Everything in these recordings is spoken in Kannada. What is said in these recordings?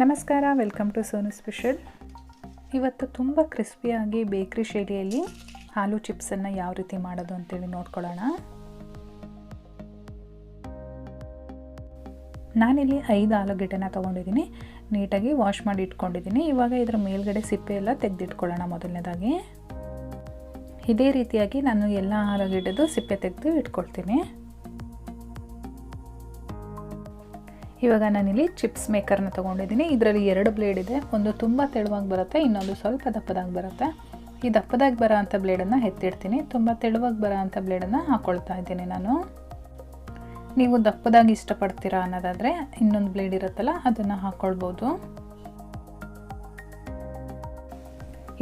ನಮಸ್ಕಾರ, ವೆಲ್ಕಮ್ ಟು ಸೋನು ಸ್ಪೆಷಲ್. ಇವತ್ತು ತುಂಬ ಕ್ರಿಸ್ಪಿಯಾಗಿ ಬೇಕ್ರಿ ಶೈಲಿಯಲ್ಲಿ ಆಲೂ ಚಿಪ್ಸನ್ನು ಯಾವ ರೀತಿ ಮಾಡೋದು ಅಂತೇಳಿ ನೋಡ್ಕೊಳ್ಳೋಣ. ನಾನಿಲ್ಲಿ 5 ಆಲೂಗೆಡ್ಡೆನ ತೊಗೊಂಡಿದ್ದೀನಿ. ನೀಟಾಗಿ ವಾಶ್ ಮಾಡಿ ಇಟ್ಕೊಂಡಿದ್ದೀನಿ. ಇವಾಗ ಇದರ ಮೇಲ್ಗಡೆ ಸಿಪ್ಪೆ ಎಲ್ಲ ತೆಗೆದಿಟ್ಕೊಳ್ಳೋಣ. ಮೊದಲನೇದಾಗಿ ಇದೇ ರೀತಿಯಾಗಿ ನಾನು ಎಲ್ಲ ಆಲೂಗೆಡ್ಡೆದು ಸಿಪ್ಪೆ ತೆಗೆದು ಇಟ್ಕೊಳ್ತೀನಿ. ಇವಾಗ ನಾನಿಲ್ಲಿ ಚಿಪ್ಸ್ ಮೇಕರ್ನ ತೊಗೊಂಡಿದ್ದೀನಿ. ಇದರಲ್ಲಿ 2 ಬ್ಲೇಡ್ ಇದೆ. ಒಂದು ತುಂಬ ತೆಳುವಾಗಿ ಬರುತ್ತೆ, ಇನ್ನೊಂದು ಸ್ವಲ್ಪ ದಪ್ಪದಾಗಿ ಬರುತ್ತೆ. ಈ ದಪ್ಪದಾಗಿ ಬರೋ ಅಂಥ ಬ್ಲೇಡನ್ನು ಎತ್ತಿಡ್ತೀನಿ. ತುಂಬ ತೆಳುವಾಗಿ ಬರೋ ಅಂಥ ಬ್ಲೇಡನ್ನು ಹಾಕ್ಕೊಳ್ತಾ ಇದ್ದೀನಿ ನಾನು. ನೀವು ದಪ್ಪದಾಗಿ ಇಷ್ಟಪಡ್ತೀರಾ ಅನ್ನೋದಾದರೆ ಇನ್ನೊಂದು ಬ್ಲೇಡ್ ಇರುತ್ತಲ್ಲ, ಅದನ್ನು ಹಾಕ್ಕೊಳ್ಬೋದು.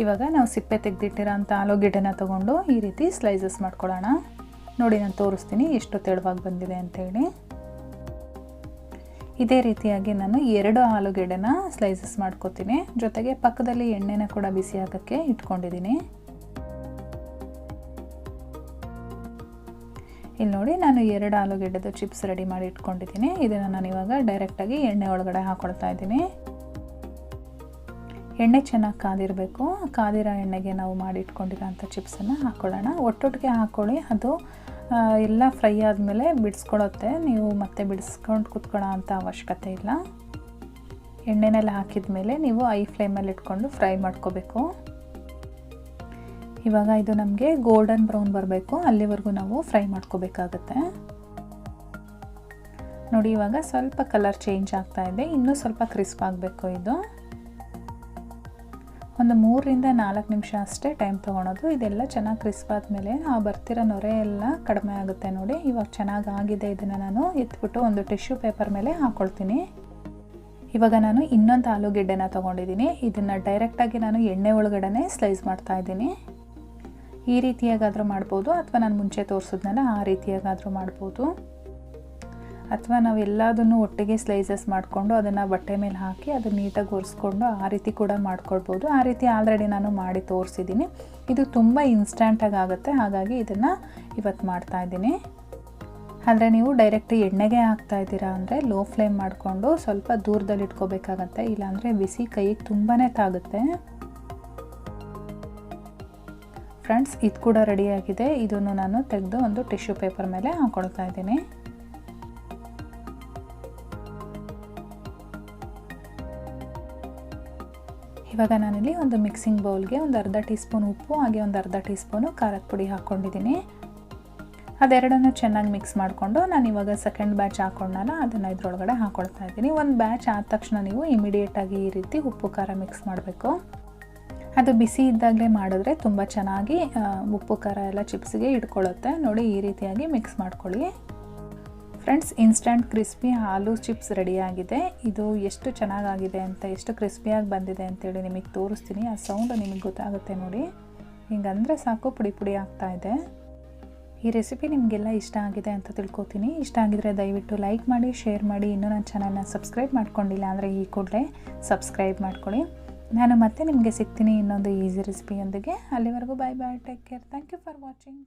ಇವಾಗ ನಾವು ಸಿಪ್ಪೆ ತೆಗೆದಿಟ್ಟಿರೋ ಅಂಥ ಆಲೂಗೆಡ್ಡೆನ ತೊಗೊಂಡು ಈ ರೀತಿ ಸ್ಲೈಸಸ್ ಮಾಡ್ಕೊಳ್ಳೋಣ. ನೋಡಿ, ನಾನು ತೋರಿಸ್ತೀನಿ ಎಷ್ಟು ತೆಳುವಾಗಿ ಬಂದಿದೆ ಅಂತೇಳಿ. ಇದೇ ರೀತಿಯಾಗಿ ನಾನು 2 ಆಲೂಗೆಡ್ಡೆನ ಸ್ಲೈಸಸ್ ಮಾಡ್ಕೋತೀನಿ. ಜೊತೆಗೆ ಪಕ್ಕದಲ್ಲಿ ಎಣ್ಣೆನ ಕೂಡ ಬಿಸಿ ಹಾಕೋಕ್ಕೆ ಇಟ್ಕೊಂಡಿದ್ದೀನಿ. ಇಲ್ಲಿ ನೋಡಿ, ನಾನು 2 ಆಲೂಗೆಡ್ಡೆದು ಚಿಪ್ಸ್ ರೆಡಿ ಮಾಡಿ ಇಟ್ಕೊಂಡಿದ್ದೀನಿ. ಇದನ್ನು ನಾನು ಇವಾಗ ಡೈರೆಕ್ಟಾಗಿ ಎಣ್ಣೆ ಒಳಗಡೆ ಹಾಕ್ಕೊಳ್ತಾ ಇದ್ದೀನಿ. ಎಣ್ಣೆ ಚೆನ್ನಾಗಿ ಕಾದಿರಬೇಕು. ಕಾದಿರೋ ಎಣ್ಣೆಗೆ ನಾವು ಮಾಡಿ ಇಟ್ಕೊಂಡಿರೋ ಅಂಥ ಚಿಪ್ಸನ್ನು ಹಾಕ್ಕೊಳ್ಳೋಣ. ಒಟ್ಟೊಟ್ಟಿಗೆ ಹಾಕ್ಕೊಳ್ಳಿ. ಅದು ಎಲ್ಲ ಫ್ರೈ ಆದಮೇಲೆ ಬಿಡಿಸ್ಕೊಳ್ಳುತ್ತೆ. ನೀವು ಮತ್ತೆ ಬಿಡಿಸ್ಕೊಂಡು ಕೂತ್ಕೊಳ್ಳೋ ಅಂಥ ಅವಶ್ಯಕತೆ ಇಲ್ಲ. ಎಣ್ಣೆನೆಲ್ಲ ಹಾಕಿದ ಮೇಲೆ ನೀವು ಐ ಫ್ಲೇಮಲ್ಲಿ ಇಟ್ಕೊಂಡು ಫ್ರೈ ಮಾಡ್ಕೋಬೇಕು. ಇವಾಗ ಇದು ನಮಗೆ ಗೋಲ್ಡನ್ ಬ್ರೌನ್ ಬರಬೇಕು, ಅಲ್ಲಿವರೆಗೂ ನಾವು ಫ್ರೈ ಮಾಡ್ಕೋಬೇಕಾಗತ್ತೆ. ನೋಡಿ, ಇವಾಗ ಸ್ವಲ್ಪ ಕಲರ್ ಚೇಂಜ್ ಆಗ್ತಾ ಇದೆ. ಇನ್ನೂ ಸ್ವಲ್ಪ ಕ್ರಿಸ್ಪ್ ಆಗಬೇಕು. ಇದು ಒಂದು 3 ರಿಂದ 4 ನಿಮಿಷ ಅಷ್ಟೇ ಟೈಮ್ ತೊಗೊಳೋದು. ಇದೆಲ್ಲ ಚೆನ್ನಾಗಿ ಕ್ರಿಸ್ಪ್ ಆದಮೇಲೆ ಆ ಬರ್ತಿರೋ ನೊರೆ ಎಲ್ಲ ಕಡಿಮೆ ಆಗುತ್ತೆ. ನೋಡಿ, ಇವಾಗ ಚೆನ್ನಾಗಿ ಆಗಿದೆ. ಇದನ್ನು ನಾನು ಎತ್ಬಿಟ್ಟು ಒಂದು ಟಿಶ್ಯೂ ಪೇಪರ್ ಮೇಲೆ ಹಾಕ್ಕೊಳ್ತೀನಿ. ಇವಾಗ ನಾನು ಇನ್ನೊಂದು ಆಲೂಗೆಡ್ಡೆನ ತೊಗೊಂಡಿದ್ದೀನಿ. ಇದನ್ನು ಡೈರೆಕ್ಟಾಗಿ ನಾನು ಎಣ್ಣೆ ಒಳಗಡೆ ಸ್ಲೈಸ್ ಮಾಡ್ತಾ ಇದ್ದೀನಿ. ಈ ರೀತಿಯಾಗಾದರೂ ಮಾಡ್ಬೋದು, ಅಥವಾ ನಾನು ಮುಂಚೆ ತೋರಿಸಿದ್ನಲ್ಲ ಆ ರೀತಿಯಾಗಾದರೂ ಮಾಡ್ಬೋದು. ಅಥವಾ ನಾವು ಎಲ್ಲದನ್ನು ಒಟ್ಟಿಗೆ ಸ್ಲೈಸಸ್ ಮಾಡಿಕೊಂಡು ಅದನ್ನು ಬಟ್ಟೆ ಮೇಲೆ ಹಾಕಿ ಅದನ್ನು ನೀಟಾಗಿ ಒರೆಸ್ಕೊಂಡು ಆ ರೀತಿ ಕೂಡ ಮಾಡ್ಕೊಳ್ಬೋದು. ಆ ರೀತಿ ಆಲ್ರೆಡಿ ನಾನು ಮಾಡಿ ತೋರಿಸಿದ್ದೀನಿ. ಇದು ತುಂಬ ಇನ್ಸ್ಟಂಟಾಗಿ ಆಗುತ್ತೆ, ಹಾಗಾಗಿ ಇದನ್ನು ಇವತ್ತು ಮಾಡ್ತಾಯಿದ್ದೀನಿ. ಆದರೆ ನೀವು ಡೈರೆಕ್ಟ್ ಎಣ್ಣೆಗೆ ಹಾಕ್ತಾ ಇದ್ದೀರಾ ಅಂದರೆ ಲೋ ಫ್ಲೇಮ್ ಮಾಡಿಕೊಂಡು ಸ್ವಲ್ಪ ದೂರದಲ್ಲಿ ಇಟ್ಕೋಬೇಕಾಗತ್ತೆ. ಇಲ್ಲಾಂದರೆ ಬಿಸಿ ಕೈಗೆ ತುಂಬಾ ತಾಗುತ್ತೆ. ಫ್ರೆಂಡ್ಸ್, ಇದು ಕೂಡ ರೆಡಿಯಾಗಿದೆ. ಇದನ್ನು ನಾನು ತೆಗೆದು ಒಂದು ಟಿಶ್ಯೂ ಪೇಪರ್ ಮೇಲೆ ಹಾಕ್ಕೊಳ್ತಾ ಇದ್ದೀನಿ. ಇವಾಗ ನಾನಿಲ್ಲಿ ಒಂದು ಮಿಕ್ಸಿಂಗ್ ಬೌಲ್ಗೆ ಒಂದು ಅರ್ಧ ಟೀ ಸ್ಪೂನ್ ಉಪ್ಪು ಹಾಗೆ ಒಂದು ಅರ್ಧ ಟೀ ಸ್ಪೂನು ಖಾರದ ಪುಡಿ ಹಾಕ್ಕೊಂಡಿದ್ದೀನಿ. ಅದೆರಡನ್ನು ಚೆನ್ನಾಗಿ ಮಿಕ್ಸ್ ಮಾಡಿಕೊಂಡು ನಾನು ಇವಾಗ ಸೆಕೆಂಡ್ ಬ್ಯಾಚ್ ಹಾಕ್ಕೊಂಡಲ್ಲ, ಅದನ್ನು ಇದ್ರೊಳಗಡೆ ಹಾಕ್ಕೊಳ್ತಾ ಇದ್ದೀನಿ. ಒಂದು ಬ್ಯಾಚ್ ಆದ ತಕ್ಷಣ ನೀವು ಇಮಿಡಿಯೇಟಾಗಿ ಈ ರೀತಿ ಉಪ್ಪು ಖಾರ ಮಿಕ್ಸ್ ಮಾಡಬೇಕು. ಅದು ಬಿಸಿ ಇದ್ದಾಗಲೇ ಮಾಡಿದ್ರೆ ತುಂಬ ಚೆನ್ನಾಗಿ ಉಪ್ಪು ಖಾರ ಎಲ್ಲ ಚಿಪ್ಸ್ಗೆ ಇಟ್ಕೊಳ್ಳುತ್ತೆ. ನೋಡಿ, ಈ ರೀತಿಯಾಗಿ ಮಿಕ್ಸ್ ಮಾಡ್ಕೊಳ್ಳಿ. ಫ್ರೆಂಡ್ಸ್, ಇನ್ಸ್ಟಂಟ್ ಕ್ರಿಸ್ಪಿ ಆಲೂ ಚಿಪ್ಸ್ ರೆಡಿಯಾಗಿದೆ. ಇದು ಎಷ್ಟು ಚೆನ್ನಾಗಾಗಿದೆ ಅಂತ, ಎಷ್ಟು ಕ್ರಿಸ್ಪಿಯಾಗಿ ಬಂದಿದೆ ಅಂತೇಳಿ ನಿಮಗೆ ತೋರಿಸ್ತೀನಿ. ಆ ಸೌಂಡು ನಿಮಗೆ ಗೊತ್ತಾಗುತ್ತೆ. ನೋಡಿ, ಹಿಂಗಂದರೆ ಸಾಕು, ಪುಡಿ ಪುಡಿ ಆಗ್ತಾ ಇದೆ. ಈ ರೆಸಿಪಿ ನಿಮಗೆಲ್ಲ ಇಷ್ಟ ಆಗಿದೆ ಅಂತ ತಿಳ್ಕೊತೀನಿ. ಇಷ್ಟ ಆಗಿದರೆ ದಯವಿಟ್ಟು ಲೈಕ್ ಮಾಡಿ, ಶೇರ್ ಮಾಡಿ. ಇನ್ನೂ ನನ್ನ ಚಾನಲ್ನ ಸಬ್ಸ್ಕ್ರೈಬ್ ಮಾಡ್ಕೊಂಡಿಲ್ಲ ಅಂದರೆ ಈ ಕೂಡಲೇ ಸಬ್ಸ್ಕ್ರೈಬ್ ಮಾಡ್ಕೊಳ್ಳಿ. ನಾನು ಮತ್ತೆ ನಿಮಗೆ ಸಿಗ್ತೀನಿ ಇನ್ನೊಂದು ಈಸಿ ರೆಸಿಪಿಯೊಂದಿಗೆ. ಅಲ್ಲಿವರೆಗೂ bye bye, take care, thank you for watching.